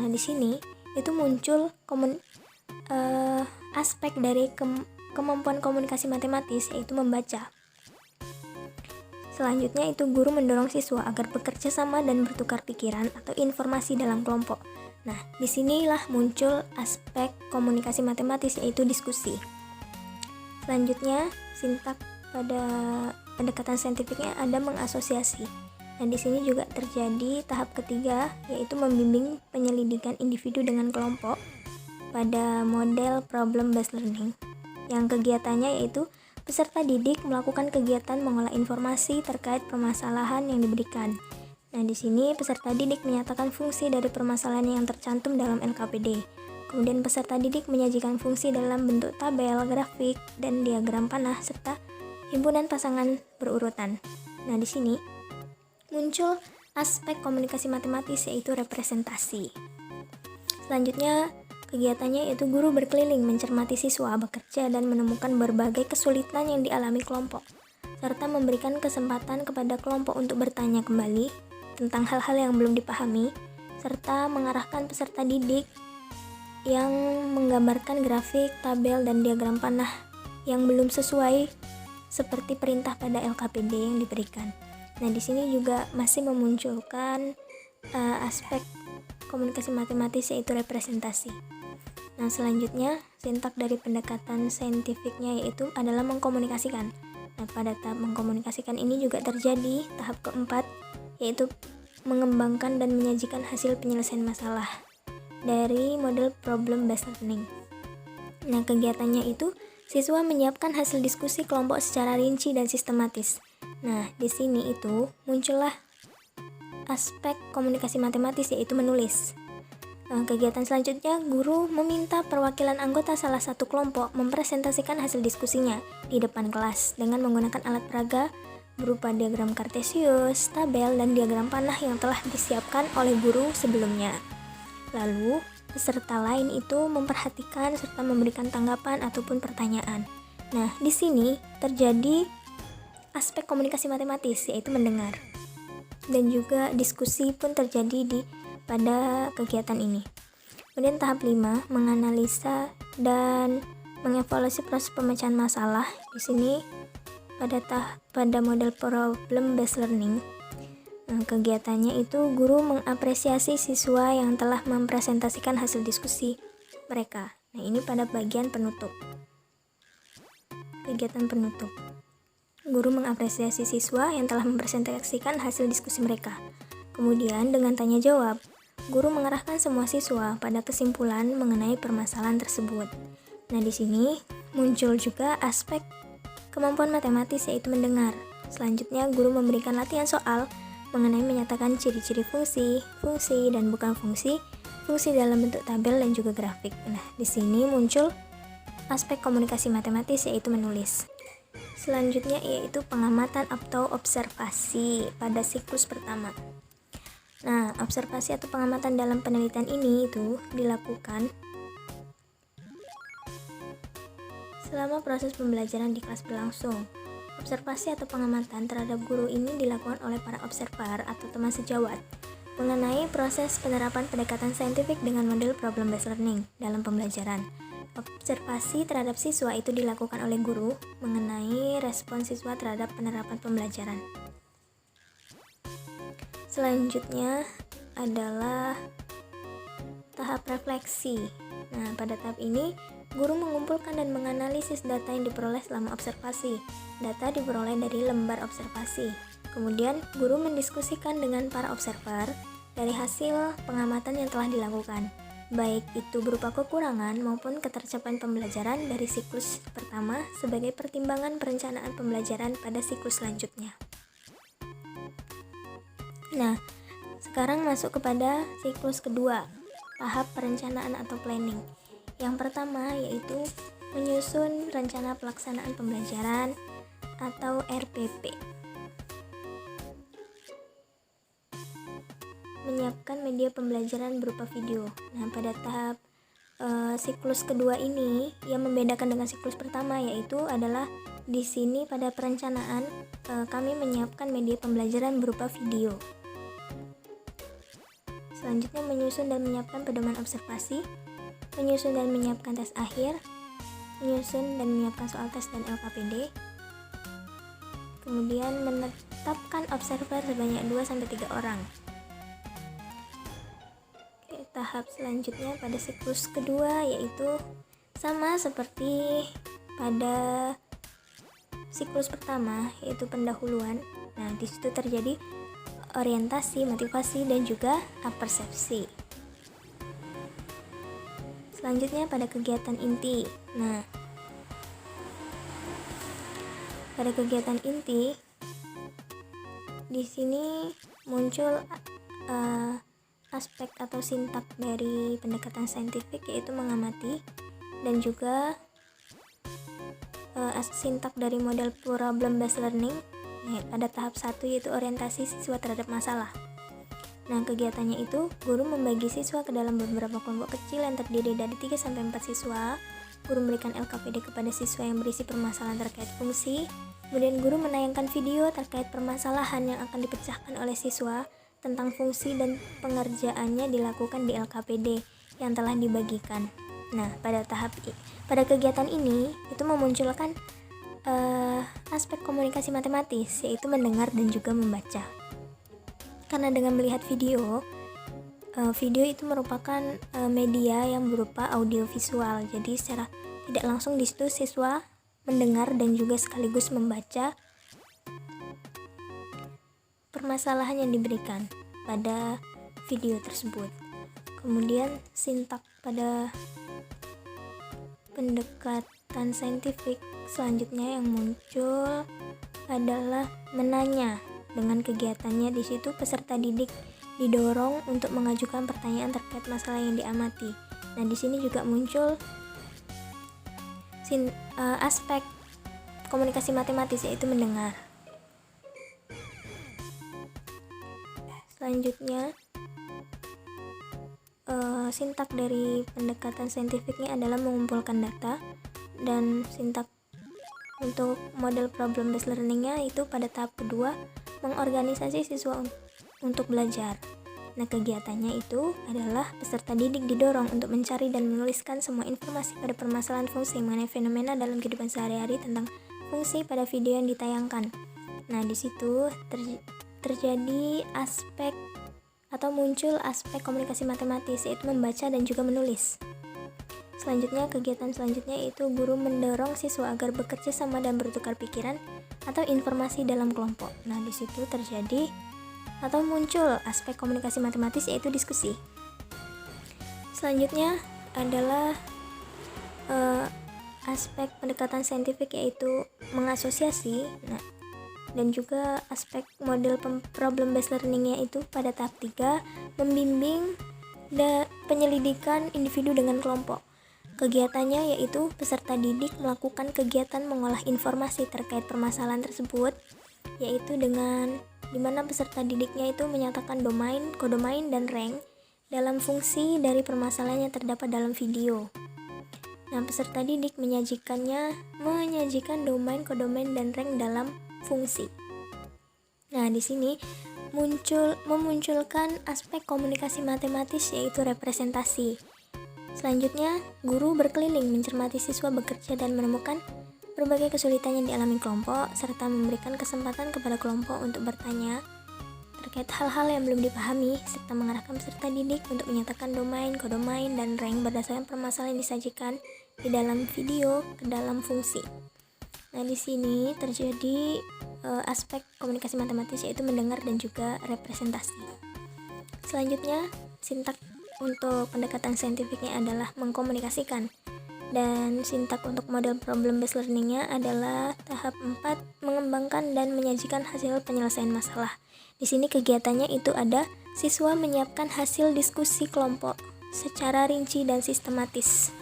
Nah, di sini itu muncul aspek dari kemampuan komunikasi matematis yaitu membaca. Selanjutnya itu guru mendorong siswa agar bekerja sama dan bertukar pikiran atau informasi dalam kelompok. Nah, disinilah muncul aspek komunikasi matematis yaitu diskusi. Selanjutnya, sintak pada pendekatan saintifiknya ada mengasosiasi. Nah, di sini juga terjadi tahap ketiga yaitu membimbing penyelidikan individu dengan kelompok pada model problem based learning. Yang kegiatannya yaitu peserta didik melakukan kegiatan mengolah informasi terkait permasalahan yang diberikan. Nah, di sini peserta didik menyatakan fungsi dari permasalahan yang tercantum dalam LKPD. Kemudian peserta didik menyajikan fungsi dalam bentuk tabel, grafik, dan diagram panah serta himpunan pasangan berurutan. Nah, di sini muncul aspek komunikasi matematis yaitu representasi. Selanjutnya, kegiatannya yaitu guru berkeliling mencermati siswa bekerja dan menemukan berbagai kesulitan yang dialami kelompok, serta memberikan kesempatan kepada kelompok untuk bertanya kembali tentang hal-hal yang belum dipahami, serta mengarahkan peserta didik yang menggambarkan grafik, tabel, dan diagram panah yang belum sesuai seperti perintah pada LKPD yang diberikan. Nah, di sini juga masih memunculkan aspek komunikasi matematis yaitu representasi. Nah, selanjutnya sintak dari pendekatan saintifiknya yaitu adalah mengkomunikasikan. Nah, pada tahap mengkomunikasikan ini juga terjadi tahap keempat, yaitu mengembangkan dan menyajikan hasil penyelesaian masalah dari model problem based learning. Nah, kegiatannya itu siswa menyiapkan hasil diskusi kelompok secara rinci dan sistematis. Nah, di sini itu muncullah aspek komunikasi matematis, yaitu menulis. Kegiatan selanjutnya, guru meminta perwakilan anggota salah satu kelompok mempresentasikan hasil diskusinya di depan kelas dengan menggunakan alat peraga berupa diagram kartesius, tabel, dan diagram panah yang telah disiapkan oleh guru sebelumnya. Lalu, peserta lain itu memperhatikan serta memberikan tanggapan ataupun pertanyaan. Nah, di sini terjadi aspek komunikasi matematis, yaitu mendengar. Dan juga diskusi pun terjadi pada kegiatan ini. Kemudian tahap 5, menganalisa dan mengevaluasi proses pemecahan masalah. Di sini pada model problem based learning, kegiatannya itu guru mengapresiasi siswa yang telah mempresentasikan hasil diskusi mereka. Nah, ini pada bagian penutup. Kegiatan penutup. Guru mengapresiasi siswa yang telah mempresentasikan hasil diskusi mereka. Kemudian dengan tanya jawab, guru mengarahkan semua siswa pada kesimpulan mengenai permasalahan tersebut. Nah, di sini muncul juga aspek kemampuan matematis, yaitu mendengar. Selanjutnya, guru memberikan latihan soal mengenai menyatakan ciri-ciri fungsi, dan bukan fungsi dalam bentuk tabel dan juga grafik. Nah, di sini muncul aspek komunikasi matematis, yaitu menulis. Selanjutnya yaitu pengamatan atau observasi pada siklus pertama. Nah, observasi atau pengamatan dalam penelitian ini itu dilakukan selama proses pembelajaran di kelas berlangsung. Observasi atau pengamatan terhadap guru ini dilakukan oleh para observer atau teman sejawat mengenai proses penerapan pendekatan saintifik dengan model problem based learning dalam pembelajaran. Observasi terhadap siswa itu dilakukan oleh guru mengenai respon siswa terhadap penerapan pembelajaran. Selanjutnya adalah tahap refleksi. Nah, pada tahap ini guru mengumpulkan dan menganalisis data yang diperoleh selama observasi. Data diperoleh dari lembar observasi. Kemudian, guru mendiskusikan dengan para observer dari hasil pengamatan yang telah dilakukan, baik itu berupa kekurangan maupun ketercapaian pembelajaran dari siklus pertama sebagai pertimbangan perencanaan pembelajaran pada siklus selanjutnya. Nah, sekarang masuk kepada siklus kedua, tahap perencanaan atau planning. Yang pertama yaitu menyusun rencana pelaksanaan pembelajaran atau RPP. Menyiapkan media pembelajaran berupa video. Nah, pada tahap siklus kedua ini yang membedakan dengan siklus pertama yaitu adalah di sini pada perencanaan kami menyiapkan media pembelajaran berupa video. Selanjutnya menyusun dan menyiapkan pedoman observasi, menyusun dan menyiapkan tes akhir, menyusun dan menyiapkan soal tes dan LKPD, kemudian menetapkan observer sebanyak 2-3 orang. Oke, tahap selanjutnya pada siklus kedua yaitu sama seperti pada siklus pertama, yaitu pendahuluan. Nah, di situ terjadi orientasi, motivasi, dan juga persepsi. Selanjutnya pada kegiatan inti. Nah, pada kegiatan inti di sini muncul aspek atau sintak dari pendekatan saintifik, yaitu mengamati, dan juga sintak dari model problem based learning. Nah, pada tahap 1 yaitu orientasi siswa terhadap masalah. Nah, kegiatannya itu guru membagi siswa ke dalam beberapa kelompok kecil yang terdiri dari 3-4 siswa. Guru memberikan LKPD kepada siswa yang berisi permasalahan terkait fungsi. Kemudian guru menayangkan video terkait permasalahan yang akan dipecahkan oleh siswa tentang fungsi, dan pengerjaannya dilakukan di LKPD yang telah dibagikan. Nah, pada kegiatan ini itu memunculkan aspek komunikasi matematis, yaitu mendengar dan juga membaca. Karena dengan melihat video itu merupakan media yang berupa audio visual, jadi secara tidak langsung di situ siswa mendengar dan juga sekaligus membaca permasalahan yang diberikan pada video tersebut. Kemudian sintak pada pendekatan saintifik selanjutnya yang muncul adalah menanya. Dengan kegiatannya di situ peserta didik didorong untuk mengajukan pertanyaan terkait masalah yang diamati. Nah, di sini juga muncul aspek komunikasi matematis, yaitu mendengar. Selanjutnya sintak dari pendekatan saintifiknya adalah mengumpulkan data, dan sintak untuk model problem based learningnya itu pada tahap kedua mengorganisasi siswa untuk belajar. Nah, kegiatannya itu adalah peserta didik didorong untuk mencari dan menuliskan semua informasi pada permasalahan fungsi mengenai fenomena dalam kehidupan sehari-hari tentang fungsi pada video yang ditayangkan. Nah, di situ terjadi aspek atau muncul aspek komunikasi matematis, yaitu membaca dan juga menulis. Selanjutnya, kegiatan selanjutnya yaitu guru mendorong siswa agar bekerja sama dan bertukar pikiran atau informasi dalam kelompok. Nah, di situ terjadi atau muncul aspek komunikasi matematis, yaitu diskusi. Selanjutnya adalah aspek pendekatan saintifik, yaitu mengasosiasi. Nah, dan juga aspek model problem based learningnya itu pada tahap 3 membimbing penyelidikan individu dengan kelompok. Kegiatannya yaitu peserta didik melakukan kegiatan mengolah informasi terkait permasalahan tersebut, yaitu dengan dimana peserta didiknya itu menyatakan domain, kodomain, dan rank dalam fungsi dari permasalahan yang terdapat dalam video. Nah, peserta didik menyajikan domain, kodomain, dan rank dalam fungsi. Nah, di sini memunculkan aspek komunikasi matematis, yaitu representasi. Selanjutnya, guru berkeliling mencermati siswa bekerja dan menemukan berbagai kesulitan yang dialami kelompok, serta memberikan kesempatan kepada kelompok untuk bertanya terkait hal-hal yang belum dipahami, serta mengarahkan peserta didik untuk menyatakan domain, kodomain, dan rank berdasarkan permasalahan yang disajikan di dalam video ke dalam fungsi. Nah, di sini terjadi aspek komunikasi matematis, yaitu mendengar dan juga representasi. Selanjutnya, sintak untuk pendekatan saintifiknya adalah mengkomunikasikan, dan sintak untuk model problem based learningnya adalah tahap 4 mengembangkan dan menyajikan hasil penyelesaian masalah. Di sini kegiatannya itu ada siswa menyiapkan hasil diskusi kelompok secara rinci dan sistematis.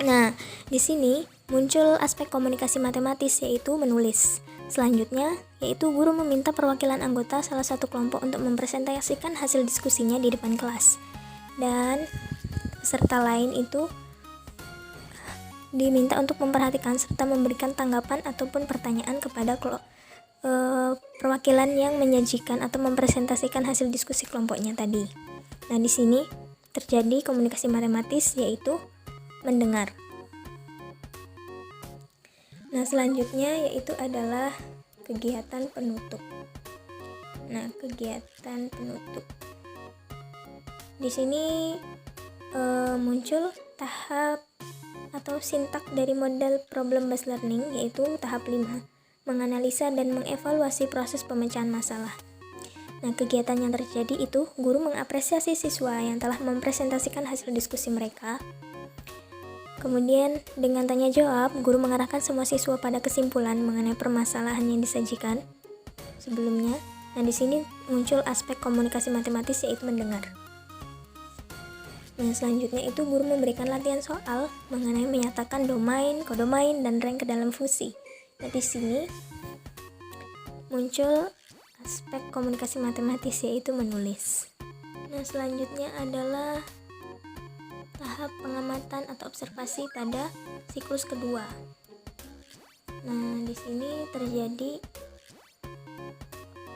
Nah, di sini muncul aspek komunikasi matematis, yaitu menulis. Selanjutnya, yaitu guru meminta perwakilan anggota salah satu kelompok untuk mempresentasikan hasil diskusinya di depan kelas. Dan peserta lain itu diminta untuk memperhatikan serta memberikan tanggapan ataupun pertanyaan kepada perwakilan yang menyajikan atau mempresentasikan hasil diskusi kelompoknya tadi. Nah, di sini terjadi komunikasi matematis, yaitu mendengar. Nah, selanjutnya yaitu adalah kegiatan penutup. Nah, kegiatan penutup. Di sini muncul tahap atau sintak dari model problem based learning, yaitu tahap 5, menganalisa dan mengevaluasi proses pemecahan masalah. Nah, kegiatan yang terjadi itu guru mengapresiasi siswa yang telah mempresentasikan hasil diskusi mereka. Kemudian dengan tanya jawab, guru mengarahkan semua siswa pada kesimpulan mengenai permasalahan yang disajikan sebelumnya. Nah, di sini muncul aspek komunikasi matematis, yaitu mendengar. Nah, selanjutnya itu guru memberikan latihan soal mengenai menyatakan domain, kodomain, dan rank ke dalam fungsi. Nah, di sini muncul aspek komunikasi matematis, yaitu menulis. Nah, selanjutnya adalah tahap pengamatan atau observasi pada siklus kedua. Nah, di sini terjadi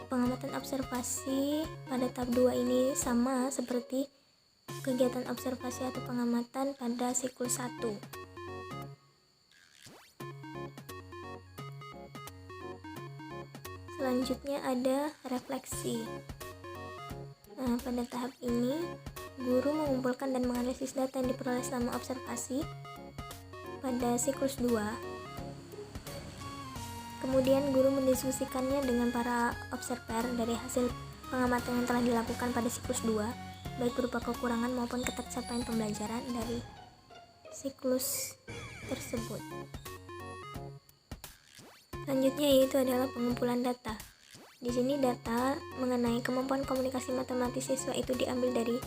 pengamatan observasi pada tahap 2 ini sama seperti kegiatan observasi atau pengamatan pada siklus 1. Selanjutnya ada refleksi. Nah, pada tahap ini guru mengumpulkan dan menganalisis data yang diperoleh selama observasi pada siklus 2. Kemudian guru mendiskusikannya dengan para observer dari hasil pengamatan yang telah dilakukan pada siklus 2, baik berupa kekurangan maupun ketercapaian pembelajaran dari siklus tersebut. Selanjutnya yaitu adalah pengumpulan data. Di sini data mengenai kemampuan komunikasi matematis siswa itu diambil dari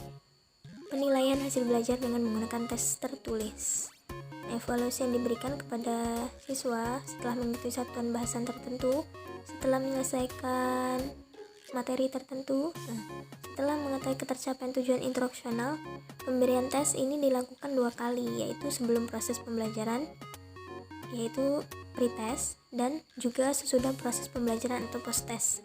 penilaian hasil belajar dengan menggunakan tes tertulis. Evaluasi yang diberikan kepada siswa setelah mengikuti satuan bahasan tertentu, setelah menyelesaikan materi tertentu. Setelah mengetahui ketercapaian tujuan instruksional, pemberian tes ini dilakukan 2 kali, yaitu sebelum proses pembelajaran, yaitu pretest, dan juga sesudah proses pembelajaran atau post-test.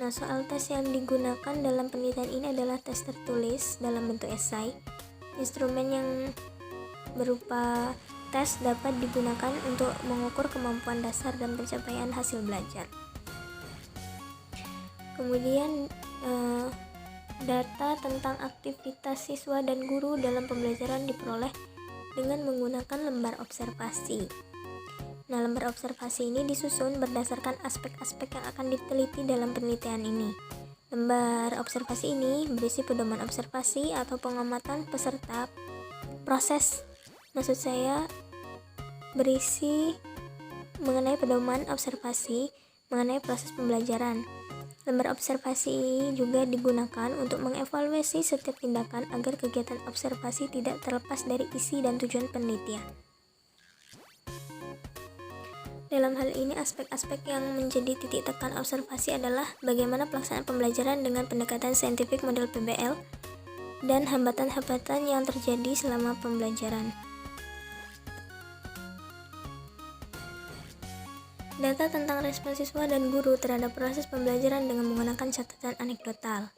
Nah, soal tes yang digunakan dalam penelitian ini adalah tes tertulis dalam bentuk esai. Instrumen yang berupa tes dapat digunakan untuk mengukur kemampuan dasar dan pencapaian hasil belajar. Kemudian data tentang aktivitas siswa dan guru dalam pembelajaran diperoleh dengan menggunakan lembar observasi. Nah, lembar observasi ini disusun berdasarkan aspek-aspek yang akan diteliti dalam penelitian ini. Lembar observasi ini berisi pedoman observasi atau pengamatan peserta proses. Maksud saya berisi mengenai pedoman observasi mengenai proses pembelajaran. Lembar observasi juga digunakan untuk mengevaluasi setiap tindakan agar kegiatan observasi tidak terlepas dari isi dan tujuan penelitian. Dalam hal ini, aspek-aspek yang menjadi titik tekan observasi adalah bagaimana pelaksanaan pembelajaran dengan pendekatan saintifik model PBL dan hambatan-hambatan yang terjadi selama pembelajaran. Data tentang respon siswa dan guru terhadap proses pembelajaran dengan menggunakan catatan anekdotal.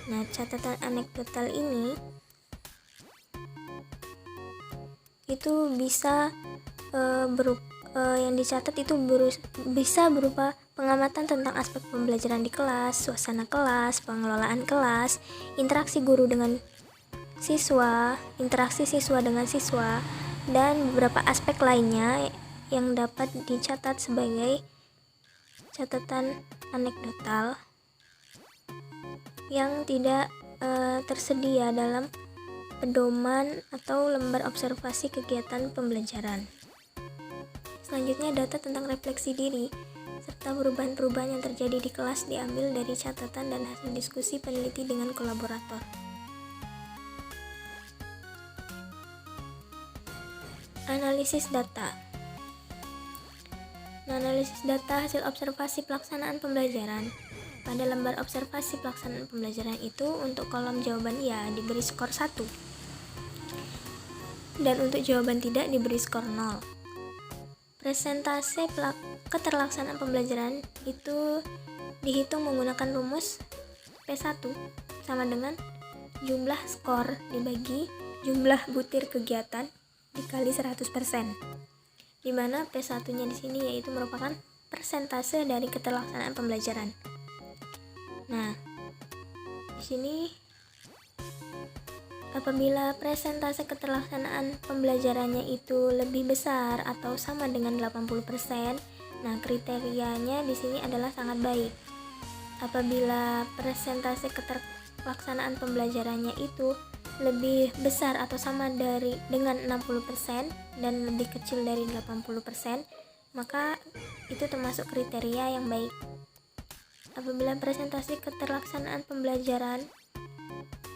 Nah, catatan anekdotal ini itu bisa yang dicatat itu bisa berupa pengamatan tentang aspek pembelajaran di kelas, suasana kelas, pengelolaan kelas, interaksi guru dengan siswa, interaksi siswa dengan siswa, dan beberapa aspek lainnya yang dapat dicatat sebagai catatan anekdotal yang tidak tersedia dalam pedoman atau lembar observasi kegiatan pembelajaran. Selanjutnya, data tentang refleksi diri serta perubahan-perubahan yang terjadi di kelas diambil dari catatan dan hasil diskusi peneliti dengan kolaborator. Analisis data. Nah, analisis data hasil observasi pelaksanaan pembelajaran. Pada lembar observasi pelaksanaan pembelajaran itu, untuk kolom jawaban ya diberi skor 1. Dan untuk jawaban tidak diberi skor 0. Persentase keterlaksanaan pembelajaran itu dihitung menggunakan rumus P1 sama dengan jumlah skor dibagi jumlah butir kegiatan dikali 100%. Di mana P1-nya di sini yaitu merupakan persentase dari keterlaksanaan pembelajaran. Nah, di sini apabila persentase keterlaksanaan pembelajarannya itu lebih besar atau sama dengan 80%, nah kriterianya di sini adalah sangat baik. Apabila persentase keterlaksanaan pembelajarannya itu lebih besar atau sama dengan 60% dan lebih kecil dari 80%, maka itu termasuk kriteria yang baik. Apabila presentasi keterlaksanaan pembelajaran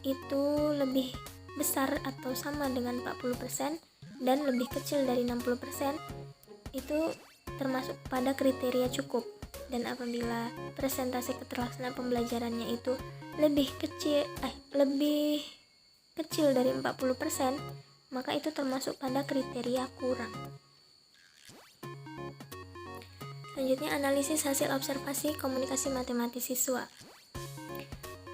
itu lebih besar atau sama dengan 40% dan lebih kecil dari 60%, itu termasuk pada kriteria cukup. Dan apabila presentasi keterlaksanaan pembelajarannya itu lebih kecil dari 40%, maka itu termasuk pada kriteria kurang. Selanjutnya, analisis hasil observasi komunikasi matematis siswa.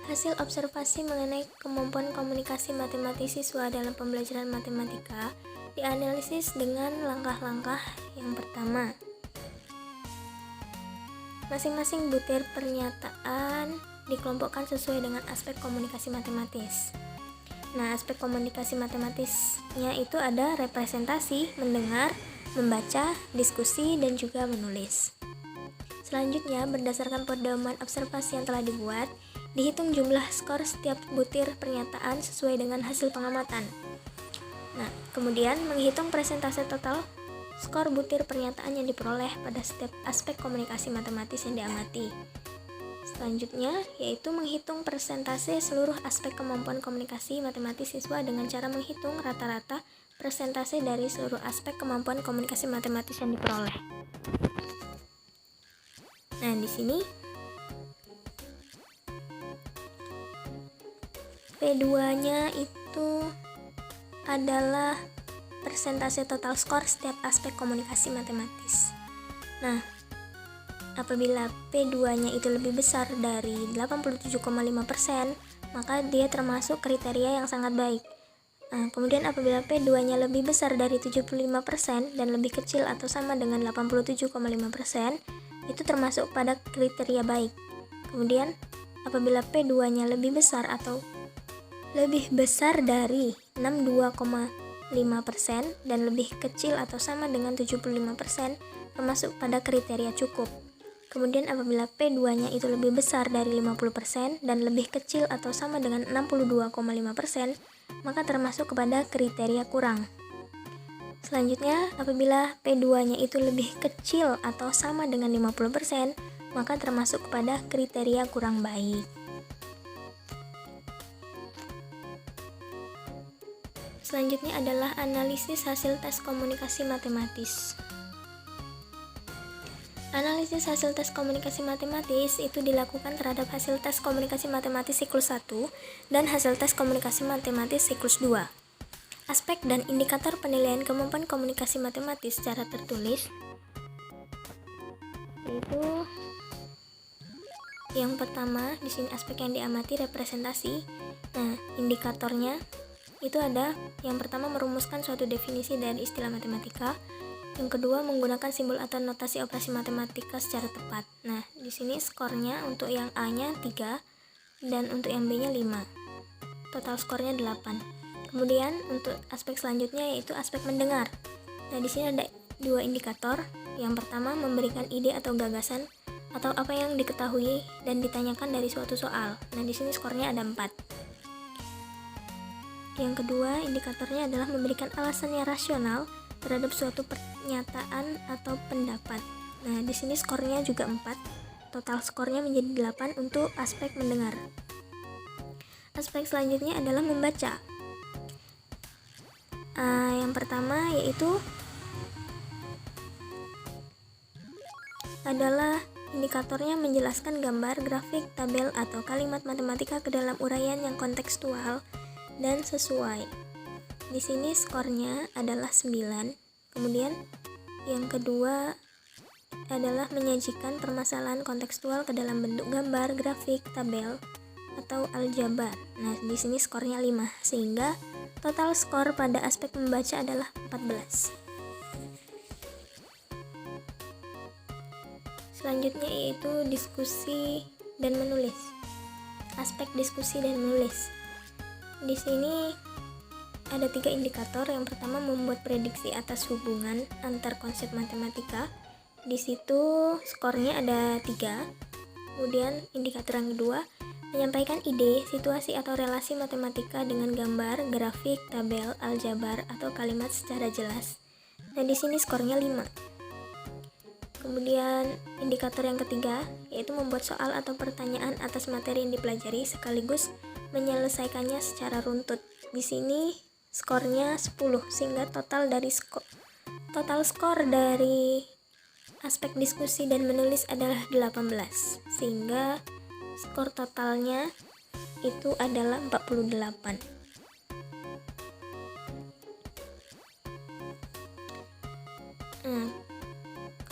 Hasil observasi mengenai kemampuan komunikasi matematis siswa dalam pembelajaran matematika dianalisis dengan langkah-langkah yang pertama. Masing-masing butir pernyataan dikelompokkan sesuai dengan aspek komunikasi matematis. Nah, aspek komunikasi matematisnya itu ada representasi, mendengar, membaca, diskusi, dan juga menulis. Selanjutnya, berdasarkan pedoman observasi yang telah dibuat, dihitung jumlah skor setiap butir pernyataan sesuai dengan hasil pengamatan. Nah, kemudian menghitung persentase total skor butir pernyataan yang diperoleh pada setiap aspek komunikasi matematis yang diamati. Selanjutnya, yaitu menghitung persentase seluruh aspek kemampuan komunikasi matematis siswa dengan cara menghitung rata-rata persentase dari seluruh aspek kemampuan komunikasi matematis yang diperoleh. Nah, di sini P2-nya itu adalah persentase total skor setiap aspek komunikasi matematis. Nah, apabila P2-nya itu lebih besar dari 87,5%, maka dia termasuk kriteria yang sangat baik. Nah, kemudian apabila P2-nya lebih besar dari 75% dan lebih kecil atau sama dengan 87,5%, itu termasuk pada kriteria baik. Kemudian apabila P2-nya lebih besar atau lebih besar dari 62,5% dan lebih kecil atau sama dengan 75%, termasuk pada kriteria cukup. Kemudian apabila P2-nya itu lebih besar dari 50% dan lebih kecil atau sama dengan 62,5%, maka termasuk kepada kriteria kurang. Selanjutnya, apabila P2-nya itu lebih kecil atau sama dengan 50%, maka termasuk kepada kriteria kurang baik. Selanjutnya adalah analisis hasil tes komunikasi matematis. Analisis hasil tes komunikasi matematis itu dilakukan terhadap hasil tes komunikasi matematis siklus 1 dan hasil tes komunikasi matematis siklus 2. Aspek dan indikator penilaian kemampuan komunikasi matematis secara tertulis yaitu yang pertama di sini aspek yang diamati representasi. Nah, indikatornya itu ada yang pertama merumuskan suatu definisi dari istilah matematika, yang kedua menggunakan simbol atau notasi operasi matematika secara tepat. Nah, di sini skornya untuk yang A-nya 3 dan untuk yang B-nya 5. Total skornya 8. Kemudian untuk aspek selanjutnya yaitu aspek mendengar. Nah, di sini ada 2 indikator. Yang pertama memberikan ide atau gagasan atau apa yang diketahui dan ditanyakan dari suatu soal. Nah, di sini skornya ada 4. Yang kedua, indikatornya adalah memberikan alasan yang rasional terhadap suatu pernyataan atau pendapat. Nah, di sini skornya juga 4. Total skornya menjadi 8 untuk aspek mendengar. Aspek selanjutnya adalah membaca. Yang pertama yaitu adalah indikatornya menjelaskan gambar, grafik, tabel, atau kalimat matematika ke dalam uraian yang kontekstual dan sesuai. Di sini skornya adalah 9. Kemudian yang kedua adalah menyajikan permasalahan kontekstual ke dalam bentuk gambar, grafik, tabel, atau aljabar. Nah, di sini skornya 5, sehingga total skor pada aspek membaca adalah 14. Selanjutnya yaitu diskusi dan menulis. Aspek diskusi dan menulis. Di sini ada 3 indikator. Yang pertama membuat prediksi atas hubungan antar konsep matematika. Di situ skornya ada 3. Kemudian indikator yang kedua menyampaikan ide, situasi atau relasi matematika dengan gambar, grafik, tabel, aljabar, atau kalimat secara jelas. Nah, di sini skornya 5. Kemudian indikator yang ketiga yaitu membuat soal atau pertanyaan atas materi yang dipelajari sekaligus menyelesaikannya secara runtut. Di sini skornya 10, sehingga total skor dari aspek diskusi dan menulis adalah 18, sehingga skor totalnya itu adalah 48.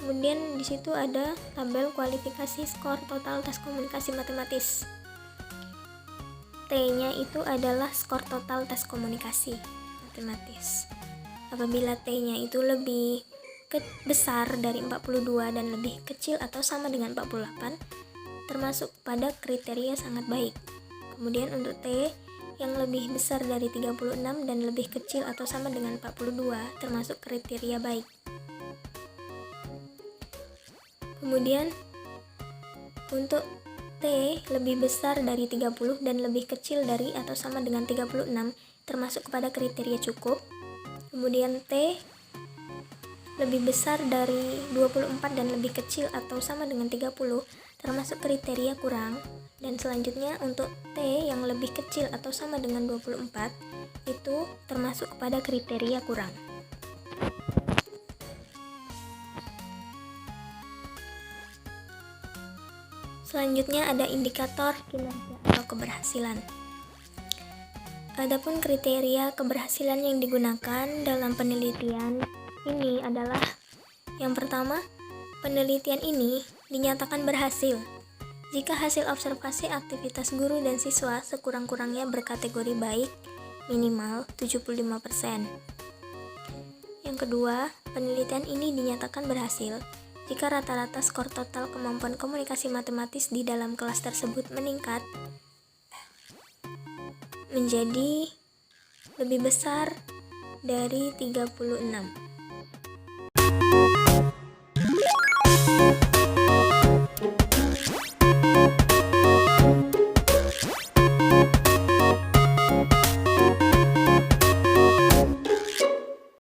Kemudian di situ ada tabel kualifikasi skor total tes komunikasi matematis. T-nya itu adalah skor total tes komunikasi matematis. Apabila T-nya itu lebih besar dari 42 dan lebih kecil atau sama dengan 48, termasuk pada kriteria sangat baik. Kemudian untuk T yang lebih besar dari 36 dan lebih kecil atau sama dengan 42, termasuk kriteria baik. Kemudian Untuk T lebih besar dari 30 dan lebih kecil dari atau sama dengan 36 termasuk kepada kriteria cukup. Kemudian T lebih besar dari 24 dan lebih kecil atau sama dengan 30 termasuk kriteria kurang. Dan selanjutnya untuk T yang lebih kecil atau sama dengan 24 itu termasuk kepada kriteria kurang. Selanjutnya ada indikator kinerja atau keberhasilan. Adapun kriteria keberhasilan yang digunakan dalam penelitian ini adalah yang pertama, penelitian ini dinyatakan berhasil jika hasil observasi aktivitas guru dan siswa sekurang-kurangnya berkategori baik minimal 75%. Yang kedua, penelitian ini dinyatakan berhasil jika rata-rata skor total kemampuan komunikasi matematis di dalam kelas tersebut meningkat menjadi lebih besar dari 36.